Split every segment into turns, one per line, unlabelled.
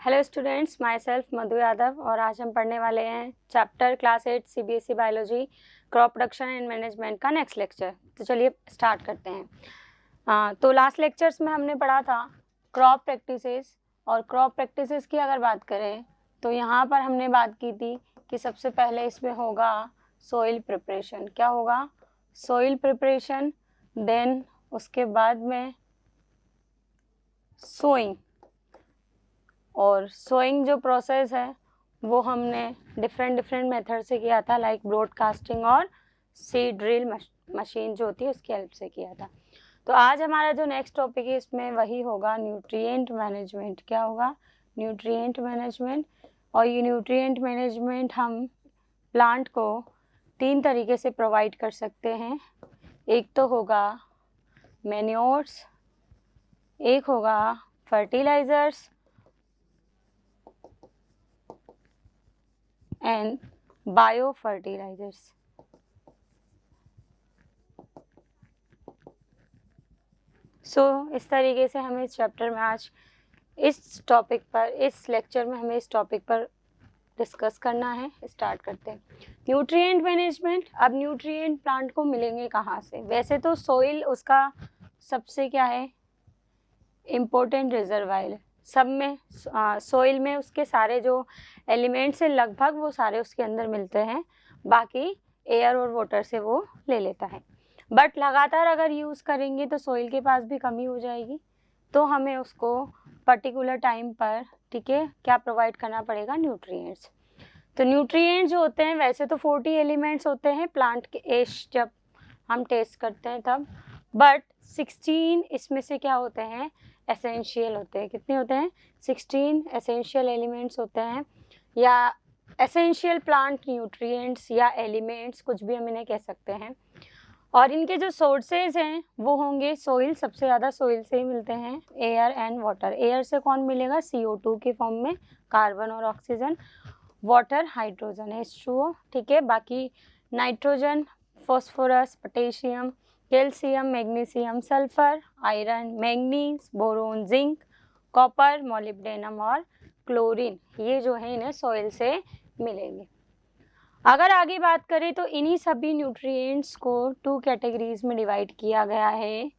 Hello students, my self मधु यादव और आज हम पढ़ने वाले हैं chapter class 8 CBSE biology crop production and management का नेक्स्ट लेक्चर। तो चलिए स्टार्ट करते हैं। तो लास्ट लेक्चर्स में हमने पढ़ा था क्रॉप प्रैक्टिसेस, और क्रॉप प्रैक्टिसेस की अगर बात करें तो यहाँ पर हमने बात की थी कि सबसे पहले इसमें होगा सोइल प्रिपरेशन। क्या होगा? Soil preparation. देन उसके बाद में सोइंग, और सोइंग जो प्रोसेस है वो हमने डिफरेंट मेथड से किया था, लाइक ब्रॉडकास्टिंग और सीड ड्रिल मशीन जो होती है उसकी हेल्प से किया था। तो आज हमारा जो नेक्स्ट टॉपिक है इसमें वही होगा न्यूट्रिएंट मैनेजमेंट। क्या होगा? Nutrient management. और ये न्यूट्रिएंट मैनेजमेंट हम प्लांट को 3 तरीके से प्रोवाइड कर सकते हैं। एक तो होगा मैन्योर्स, एक होगा फर्टिलाइजर्स एंड बायो फर्टिलाइजर्स। इस तरीके से हमें इस चैप्टर में आज इस टॉपिक पर, इस लेक्चर में हमें इस टॉपिक पर डिस्कस करना है। स्टार्ट करते हैं न्यूट्रिएंट मैनेजमेंट। अब न्यूट्रिएंट प्लांट को मिलेंगे कहाँ से? वैसे तो सोइल उसका सबसे क्या है, इम्पोर्टेंट रिजर्वायर। सब में सोइल में उसके सारे जो एलिमेंट्स हैं लगभग वो सारे उसके अंदर मिलते हैं, बाकी एयर और वाटर से वो ले लेता है। बट लगातार अगर यूज़ करेंगे तो सोइल के पास भी कमी हो जाएगी, तो हमें उसको पर्टिकुलर टाइम पर, ठीक है, क्या प्रोवाइड करना पड़ेगा? न्यूट्रिएंट्स। तो न्यूट्रिएंट्स जो होते हैं वैसे तो 40 एलिमेंट्स होते हैं प्लांट के एज जब हम टेस्ट करते हैं तब, बट 16 इसमें से क्या होते हैं? एसेंशियल होते हैं। कितने होते हैं? 16 एसेंशियल एलिमेंट्स होते हैं, या एसेंशियल प्लांट न्यूट्रिएंट्स या एलिमेंट्स, कुछ भी हम इन्हें कह सकते हैं। और इनके जो सोर्सेज हैं वो होंगे सोइल, सबसे ज़्यादा सोइल से ही मिलते हैं, एयर एंड वाटर। एयर से कौन मिलेगा? CO2 के फॉर्म में, कार्बन और ऑक्सीजन। वाटर, हाइड्रोजन H2O, ठीक है। बाकी nitrogen, phosphorus, potassium, calcium, magnesium, sulphur, iron, manganese, boron, zinc, copper, molybdenum और क्लोरीन, ये जो है इन्हें सॉइल से मिलेंगे। अगर आगे बात करें तो इन्हीं सभी न्यूट्रिएंट्स को 2 कैटेगरीज में डिवाइड किया गया है,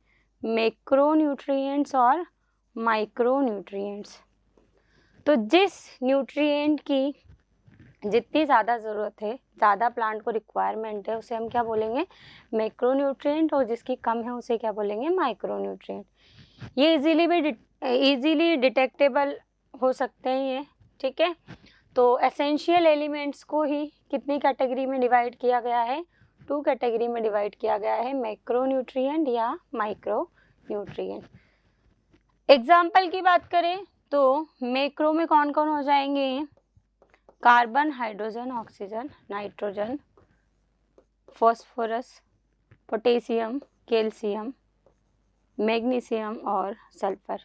मैक्रो न्यूट्रिएंट्स और माइक्रो न्यूट्रिएंट्स। तो जिस न्यूट्रिएंट की जितनी ज़्यादा ज़रूरत है, ज़्यादा प्लांट को रिक्वायरमेंट है, उसे हम क्या बोलेंगे? Macro nutrient. और जिसकी कम है उसे क्या बोलेंगे? Micro nutrient. ये इजीली डिटेक्टेबल हो सकते हैं ये, ठीक है। तो एसेंशियल एलिमेंट्स को ही कितनी कैटेगरी में डिवाइड किया गया है? 2 कैटेगरी में डिवाइड किया गया है, मैक्रो न्यूट्रिएंट या माइक्रो न्यूट्रिएंट। एग्जाम्पल की बात करें तो मैक्रो में कौन कौन हो जाएंगे? Carbon, hydrogen, oxygen, nitrogen, phosphorus, potassium, calcium, magnesium और सल्फर,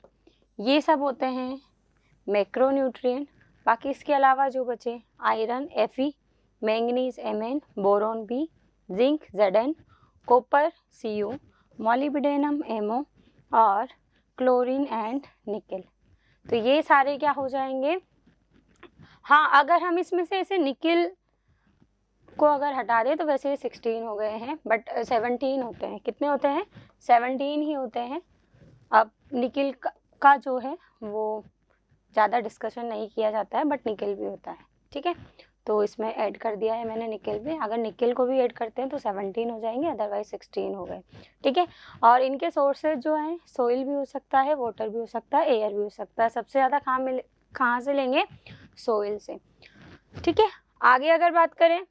ये सब होते हैं मैक्रो न्यूट्रिएंट। बाकी इसके अलावा जो बचे, iron Fe, manganese Mn, boron B, zinc Zn, copper Cu, molybdenum Mo और क्लोरीन एंड निकल। तो ये सारे क्या हो जाएंगे? हाँ, अगर हम इसमें से ऐसे निकल को अगर हटा दें तो वैसे 16 हो गए हैं, बट 17 होते हैं। कितने होते हैं? 17 ही होते हैं। अब निकल का जो है वो ज़्यादा डिस्कशन नहीं किया जाता है, बट निकल भी होता है, ठीक है। तो इसमें ऐड कर दिया है मैंने निकल भी। अगर निकल को भी ऐड करते हैं तो 17 हो जाएंगे, अदरवाइज 16 हो गए, ठीक है। और इनके सोर्सेज जो हैं, सोइल भी हो सकता है, वाटर भी हो सकता है, एयर भी हो सकता है। सबसे ज़्यादा कहाँ से लेंगे? सोइल से, ठीक है। आगे अगर बात करें,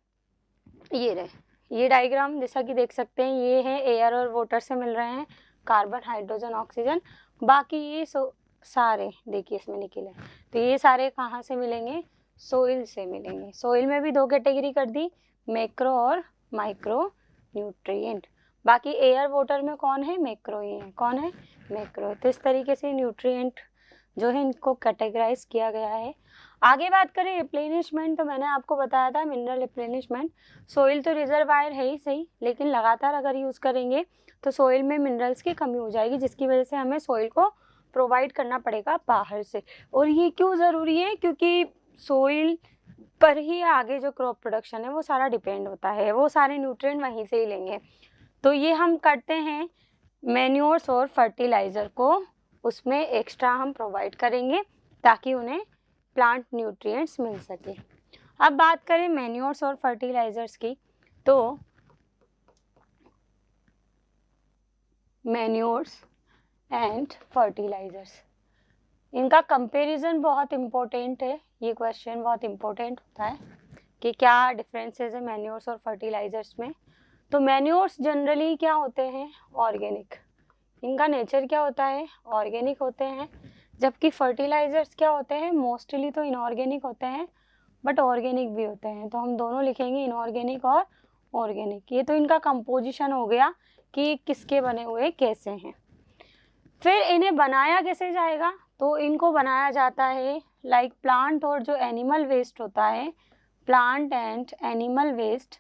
ये रहे ये डायग्राम, जैसा कि देख सकते हैं, ये है एयर और वाटर से मिल रहे हैं, कार्बन, हाइड्रोजन, ऑक्सीजन। बाकी ये सारे देखिए इसमें निकल है, तो ये सारे कहाँ से मिलेंगे? सोइल से मिलेंगे। सोइल में भी 2 कैटेगरी कर दी, मैक्रो और माइक्रो न्यूट्रिएंट। बाकी एयर वाटर में कौन है? मैक्रो ही है। कौन है? मैक्रो। तो इस तरीके से न्यूट्रिएंट जो है इनको कैटेगराइज किया गया है। आगे बात करें रिप्लेनिशमेंट, तो मैंने आपको बताया था मिनरल रिप्लेनिशमेंट। सोइल तो रिजर्वायर है ही सही, लेकिन लगातार अगर यूज़ करेंगे तो सोइल में मिनरल्स की कमी हो जाएगी, जिसकी वजह से हमें सोइल को प्रोवाइड करना पड़ेगा बाहर से। और ये क्यों ज़रूरी है? क्योंकि सोइल पर ही आगे जो क्रॉप प्रोडक्शन है वो सारा डिपेंड होता है, वो सारे न्यूट्रिएंट वहीं से ही लेंगे। तो ये हम करते हैं मैन्योर्स और फर्टिलाइज़र को उसमें एक्स्ट्रा हम प्रोवाइड करेंगे ताकि उन्हें प्लांट न्यूट्रिएंट्स मिल सके। अब बात करें मैन्योर्स और फर्टिलाइज़र्स की, तो मैन्योर्स एंड फर्टिलाइज़र्स, इनका कंपैरिजन बहुत इम्पोर्टेंट है। ये क्वेश्चन बहुत इम्पोर्टेंट होता है कि क्या डिफरेंसेस है मैन्योर्स और फर्टिलाइज़र्स में। तो मैन्योर्स जनरली क्या होते हैं? ऑर्गेनिक, इनका नेचर क्या होता है? ऑर्गेनिक होते हैं। जबकि फर्टिलाइज़र्स क्या होते हैं? मोस्टली तो इनऑर्गेनिक होते हैं बट ऑर्गेनिक भी होते हैं। तो हम दोनों लिखेंगे, इनऑर्गेनिक और ऑर्गेनिक। ये तो इनका कंपोजिशन हो गया कि किसके बने हुए कैसे हैं। फिर इन्हें बनाया कैसे जाएगा? तो इनको बनाया जाता है लाइक प्लांट और जो एनिमल वेस्ट होता है, प्लांट एंड एनिमल वेस्ट,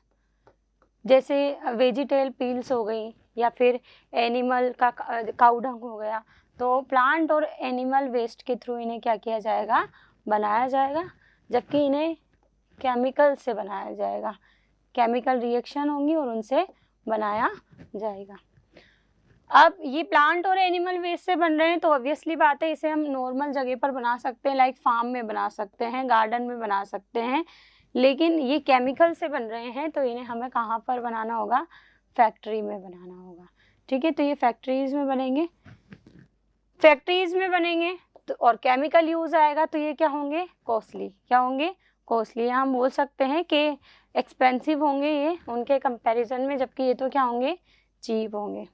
जैसे वेजिटेबल पील्स हो गई या फिर एनिमल का काऊ डंग हो गया। तो प्लांट और एनिमल वेस्ट के थ्रू इन्हें क्या किया जाएगा? बनाया जाएगा। जबकि इन्हें केमिकल से बनाया जाएगा, केमिकल रिएक्शन होंगी और उनसे बनाया जाएगा। अब ये प्लांट और एनिमल वेस्ट से बन रहे हैं तो ऑब्वियसली बात है इसे हम नॉर्मल जगह पर बना सकते हैं, लाइक फार्म में बना सकते हैं, गार्डन में बना सकते हैं। लेकिन ये केमिकल से बन रहे हैं तो इन्हें हमें कहाँ पर बनाना होगा? फैक्ट्री में बनाना होगा। ठीक है, तो ये फैक्ट्रीज में बनेंगे, फैक्ट्रीज में बनेंगे तो और केमिकल यूज़ आएगा तो ये क्या होंगे? कॉस्टली। क्या होंगे? कॉस्टली। हम बोल सकते हैं कि एक्सपेंसिव होंगे ये उनके कंपैरिजन में, जबकि ये तो क्या होंगे? चीप होंगे।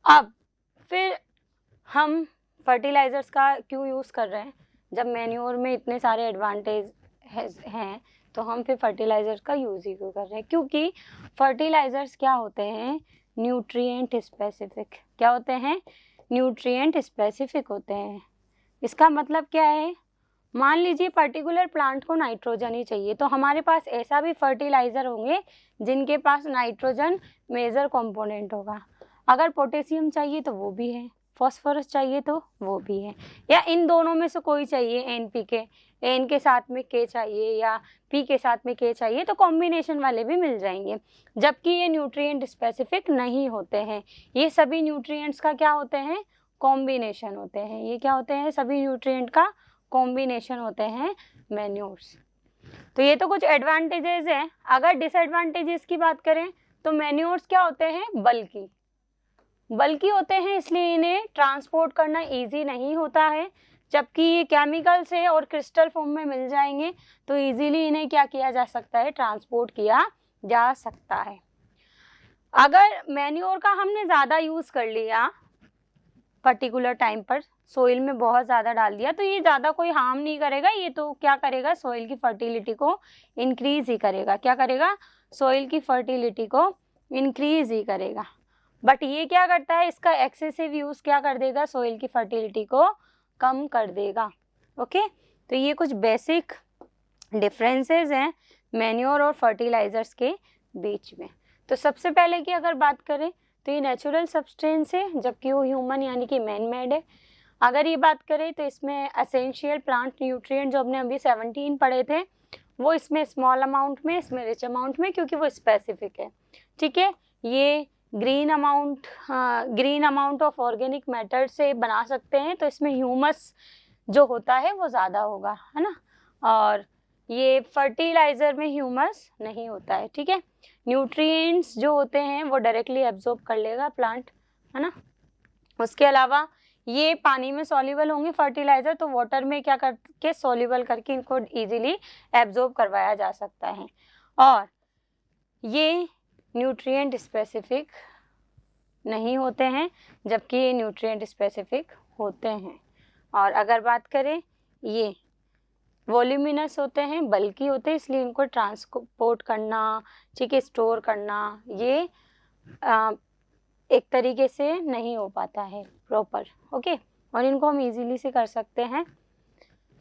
अब फिर हम फर्टिलाइज़र्स का क्यों यूज़ कर रहे हैं? जब मैन्योर में इतने सारे एडवांटेज हैं तो हम फिर फर्टिलाइज़र्स का यूज़ ही क्यों कर रहे हैं? क्योंकि फर्टिलाइज़र्स क्या होते हैं? Nutrient specific. क्या होते हैं? न्यूट्रिएंट स्पेसिफिक होते हैं। इसका मतलब क्या है? मान लीजिए पर्टिकुलर प्लांट को नाइट्रोजन ही चाहिए तो हमारे पास ऐसा भी फर्टिलाइज़र होंगे जिनके पास नाइट्रोजन मेजर कंपोनेंट होगा। अगर पोटेशियम चाहिए तो वो भी है, फॉस्फोरस चाहिए तो वो भी है, या इन दोनों में से कोई चाहिए, NPK, N के साथ में K चाहिए या P के साथ में K चाहिए, तो कॉम्बिनेशन वाले भी मिल जाएंगे। जबकि ये न्यूट्रिएंट स्पेसिफिक नहीं होते हैं। ये सभी न्यूट्रिएंट्स का क्या होते हैं? कॉम्बिनेशन होते हैं। ये क्या होते हैं? सभी न्यूट्रिएंट का कॉम्बिनेशन होते हैं मैन्योर्स। तो ये तो कुछ एडवांटेजेस हैं। अगर डिसएडवांटेजेस की बात करें तो मैन्योर्स क्या होते हैं? बल्की। बल्की होते हैं इसलिए इन्हें ट्रांसपोर्ट करना इजी नहीं होता है। जबकि ये केमिकल से और क्रिस्टल फॉर्म में मिल जाएंगे तो इजीली इन्हें क्या किया जा सकता है? ट्रांसपोर्ट किया जा सकता है। अगर मैन्योर का हमने ज़्यादा यूज़ कर लिया पर्टिकुलर टाइम पर, सोइल में बहुत ज़्यादा डाल दिया, तो ये ज़्यादा कोई हार्म नहीं करेगा। ये तो क्या करेगा? सोइल की फर्टिलिटी को इंक्रीज ही करेगा। क्या करेगा? सोइल की फर्टिलिटी को इंक्रीज ही करेगा। बट ये क्या करता है? इसका एक्सेसिव यूज़ क्या कर देगा? सोइल की फर्टिलिटी को कम कर देगा। ओके, तो ये कुछ बेसिक डिफरेंसेस हैं मैन्योर और फर्टिलाइज़र्स के बीच में। तो सबसे पहले की अगर बात करें तो ये नेचुरल सब्सटेंस है जबकि वो ह्यूमन यानी कि मैन मेड है। अगर ये बात करें तो इसमें एसेंशियल प्लांट न्यूट्रिएंट जो हमने अभी 17 पढ़े थे वो इसमें स्मॉल अमाउंट में, इसमें रिच अमाउंट में, क्योंकि वो स्पेसिफिक है। ठीक है, ये green amount of organic matter से बना सकते हैं तो इसमें ह्यूमस जो होता है वो ज़्यादा होगा, है ना। और ये फर्टिलाइज़र में ह्यूमस नहीं होता है। ठीक है, न्यूट्रिएंट्स जो होते हैं वो डायरेक्टली एब्जॉर्ब कर लेगा प्लांट, है ना। उसके अलावा ये पानी में सॉल्युबल होंगे फर्टिलाइज़र, तो वाटर में क्या करके सॉल्युबल करके इनको इजीली एब्जॉर्ब करवाया जा सकता है। और ये न्यूट्रिएंट स्पेसिफिक नहीं होते हैं जबकि ये न्यूट्रिएंट स्पेसिफिक होते हैं। और अगर बात करें ये वॉल्यूमिनस होते हैं, बल्कि होते हैं, इसलिए इनको ट्रांसपोर्ट करना, ठीक है, स्टोर करना, ये एक तरीके से नहीं हो पाता है प्रॉपर। ओके, और इनको हम इजीली से कर सकते हैं।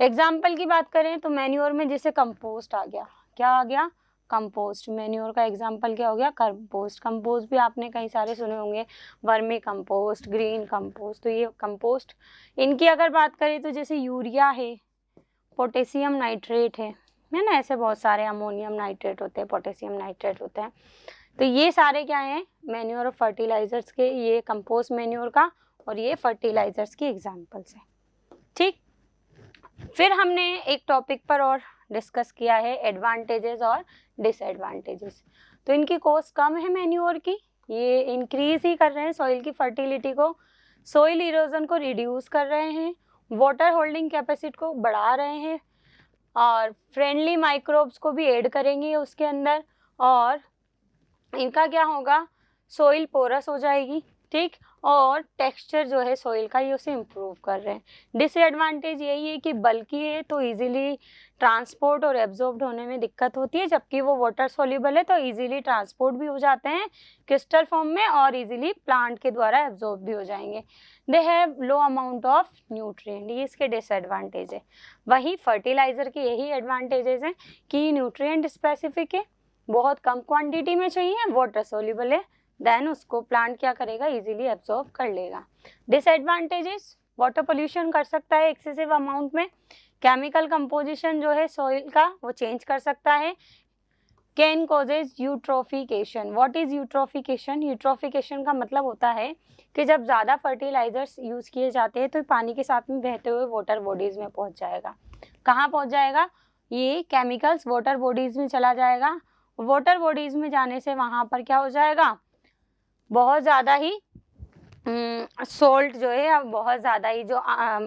एग्जाम्पल की बात करें तो मैन्योर में जैसे कंपोस्ट आ गया, क्या आ गया? कंपोस्ट, मैन्योर का एग्जांपल क्या हो गया, कंपोस्ट। कंपोस्ट भी आपने कई सारे सुने होंगे, वर्मी कंपोस्ट, ग्रीन कंपोस्ट। तो ये कंपोस्ट, इनकी अगर बात करें तो जैसे यूरिया है, पोटेशियम नाइट्रेट है ना, ऐसे बहुत सारे, अमोनियम नाइट्रेट होते हैं, पोटेशियम नाइट्रेट होते हैं। तो ये सारे क्या हैं, मैन्योर और फर्टिलाइजर्स के, ये कंपोस्ट मैन्योर का और ये फर्टिलाइजर्स की एग्जांपल्स हैं। ठीक, फिर हमने एक टॉपिक पर और डिस्कस किया है, एडवांटेजेस और डिसएडवांटेजेस। तो इनकी कॉस्ट कम है मैन्योर की, ये इंक्रीज ही कर रहे हैं सॉइल की फर्टिलिटी को, सॉइल इरोजन को रिड्यूस कर रहे हैं, वाटर होल्डिंग कैपेसिटी को बढ़ा रहे हैं, और फ्रेंडली माइक्रोब्स को भी ऐड करेंगे उसके अंदर, और इनका क्या होगा, सॉइल पोरस हो जाएगी। ठीक, और टेक्सचर जो है सॉइल का ये उसे इम्प्रूव कर रहे हैं। डिसएडवांटेज यही है कि बल्कि है तो इजीली ट्रांसपोर्ट और एब्जॉर्ब्ड होने में दिक्कत होती है, जबकि वो वाटर सोल्यूबल है तो इजीली ट्रांसपोर्ट भी हो जाते हैं क्रिस्टल फॉर्म में और इजीली प्लांट के द्वारा एब्जॉर्ब भी हो जाएंगे। They have low amount of nutrient, ये इसके डिसएडवांटेज है। वही फर्टिलाइजर के यही एडवांटेजेस हैं कि न्यूट्रिएंट स्पेसिफिक है, बहुत कम क्वांटिटी में चाहिए, वाटर सोल्यूबल है, देन उसको प्लांट क्या करेगा, इजीली एब्जॉर्ब कर लेगा। डिसएडवांटेजेस, वाटर पोल्यूशन कर सकता है एक्सेसिव अमाउंट में, केमिकल कंपोजिशन जो है सॉइल का वो चेंज कर सकता है, can causes eutrophication. What is eutrophication? Eutrophication का मतलब होता है कि जब ज़्यादा फर्टिलाइजर्स यूज़ किए जाते हैं तो पानी के साथ में बहते हुए वाटर बॉडीज़ में पहुंच जाएगा। कहाँ पहुंच जाएगा? ये केमिकल्स वाटर बॉडीज़ में चला जाएगा, वाटर बॉडीज़ में जाने से वहाँ पर क्या हो जाएगा, बहुत ज़्यादा ही सोल्ट जो है, अब बहुत ज़्यादा ही जो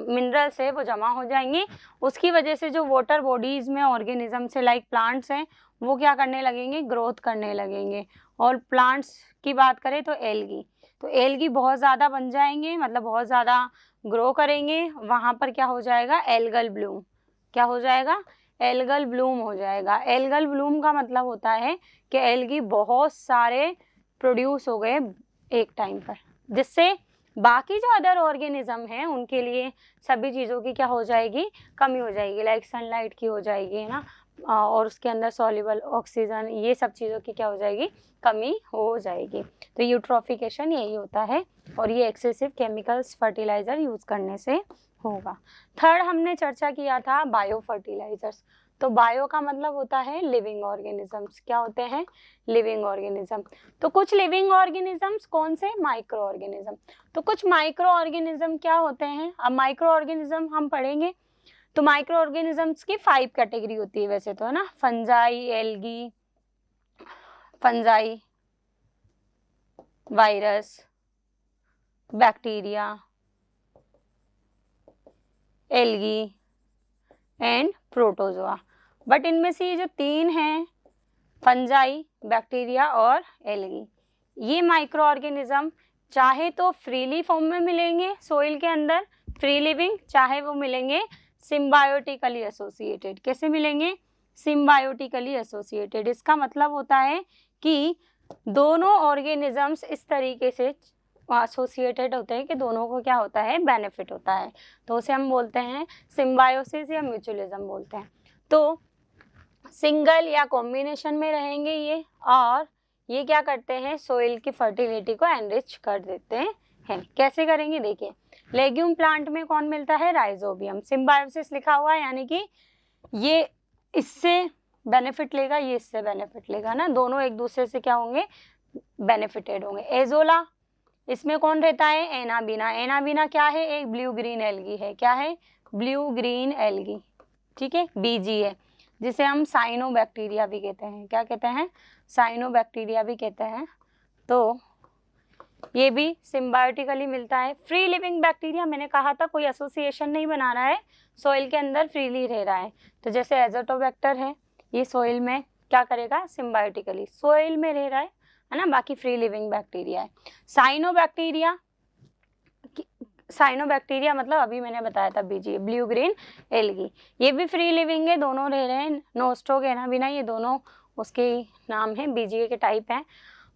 मिनरल्स है वो जमा हो जाएंगे। उसकी वजह से जो वाटर बॉडीज़ में ऑर्गेनिज्म से लाइक प्लांट्स हैं वो क्या करने लगेंगे, ग्रोथ करने लगेंगे। और प्लांट्स की बात करें तो एल्गी, तो एल्गी बहुत ज़्यादा बन जाएंगे, मतलब बहुत ज़्यादा ग्रो करेंगे। वहाँ पर क्या हो जाएगा, एल्गल ब्लूम। क्या हो जाएगा? एल्गल ब्लूम हो जाएगा। एल्गल ब्लूम का मतलब होता है कि एल्गी बहुत सारे प्रोड्यूस हो गए एक टाइम पर, जिससे बाकी जो अदर ऑर्गेनिज्म हैं उनके लिए सभी चीज़ों की क्या हो जाएगी, कमी हो जाएगी, लाइक सनलाइट की हो जाएगी, है ना, और उसके अंदर सॉल्युबल ऑक्सीजन, ये सब चीज़ों की क्या हो जाएगी, कमी हो जाएगी। तो यूट्रोफिकेशन यही होता है, और ये एक्सेसिव केमिकल्स फर्टिलाइज़र यूज़ करने से होगा। थर्ड हमने चर्चा किया था बायो फर्टिलाइजर्स। तो बायो का मतलब होता है लिविंग ऑर्गेनिजम्स। क्या होते हैं? Living organism. तो कुछ लिविंग ऑर्गेनिजम्स कौन से? Micro organism. तो कुछ माइक्रो ऑर्गेनिज्म क्या होते हैं? अब माइक्रो ऑर्गेनिज्म हम पढ़ेंगे तो माइक्रो ऑर्गेनिजम्स की 5 कैटेगरी होती है वैसे तो, है ना, fungi, algae, fungi, virus, bacteria, algae and protozoa. But इनमें से ये जो 3 हैं, फंजाई, बैक्टीरिया और एल्गी, ये माइक्रो ऑर्गेनिज्म चाहे तो फ्रीली फॉर्म में मिलेंगे सोइल के अंदर, फ्री लिविंग, चाहे वो मिलेंगे सिम्बायोटिकली एसोसिएटेड। कैसे मिलेंगे? Symbiotically associated. इसका मतलब होता है कि दोनों ऑर्गेनिजम्स इस तरीके से एसोसिएटेड होते हैं कि दोनों को क्या होता है, बेनिफिट होता है। तो उसे हम बोलते हैं सिम्बायोसिस या म्यूचुअलिज्म बोलते हैं। तो सिंगल या कॉम्बिनेशन में रहेंगे ये, और ये क्या करते हैं, सोइल की फर्टिलिटी को एनरिच कर देते हैं। कैसे करेंगे? देखिए, लेग्यूम प्लांट में कौन मिलता है? राइजोबियम। सिम्बायोसिस लिखा हुआ है, यानी कि ये इससे बेनिफिट लेगा, ये इससे बेनिफिट लेगा ना, दोनों एक दूसरे से क्या होंगे, बेनिफिटेड होंगे। एजोला, इसमें कौन रहता है? एनाबीना। एनाबीना क्या है? एक ब्लू ग्रीन एल्गी है। क्या है? ब्लू ग्रीन एल्गी, ठीक है, बीजी है, जिसे हम साइनोबैक्टीरिया भी कहते हैं। क्या कहते हैं? साइनोबैक्टीरिया भी कहते हैं। तो ये भी सिम्बायोटिकली मिलता है। फ्री लिविंग बैक्टीरिया, मैंने कहा था कोई एसोसिएशन नहीं बना रहा है, सॉइल के अंदर फ्रीली रह रहा है। तो जैसे एजोटोबैक्टर है, ये सॉइल में क्या करेगा, सिम्बायोटिकली सॉइल में रह रहा है ना, बाकी फ्री लिविंग बैक्टीरिया है। साइनोबैक्टीरिया, साइनोबैक्टीरिया मतलब अभी मैंने बताया था बीजी, ब्लू ग्रीन एल्गी, ये भी फ्री लिविंग है, दोनों रह रहे हैं। नोस्टोक, एनाबिना, ये दोनों उसके नाम है, बीजीए के टाइप हैं।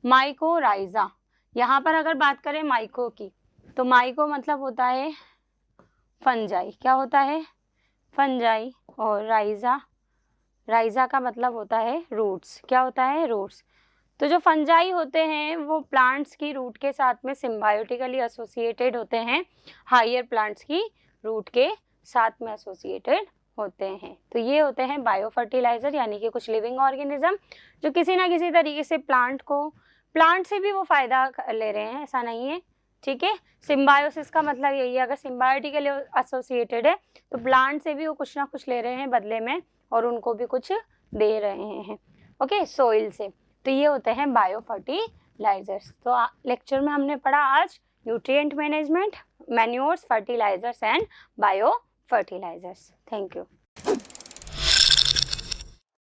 माइकोराइजा, यहाँ पर अगर बात करें माइको की, तो माइको मतलब होता है फंजाई। क्या होता है? फंजाई। और राइजा राइजा का मतलब होता है रूट्स। क्या होता है? रूट्स। तो जो फंजाई होते हैं वो प्लांट्स की रूट के साथ में सिम्बायोटिकली एसोसिएटेड होते हैं, हायर प्लांट्स की रूट के साथ में एसोसिएटेड होते हैं। तो ये होते हैं बायो फर्टिलाइजर, यानी कि कुछ लिविंग ऑर्गेनिज्म जो किसी ना किसी तरीके से प्लांट से भी वो फायदा ले रहे हैं, ऐसा नहीं है, ठीक है। सिम्बायोसिस का मतलब यही है, अगर सिम्बायोटिकली एसोसिएटेड है तो प्लांट से भी वो कुछ ना कुछ ले रहे हैं बदले में और उनको भी कुछ दे रहे हैं, ओके, सोइल से। तो ये होते हैं बायो फर्टिलाइजर्स। तो लेक्चर में हमने पढ़ा आज nutrient management, manures, fertilizers and bio fertilizers. Thank you.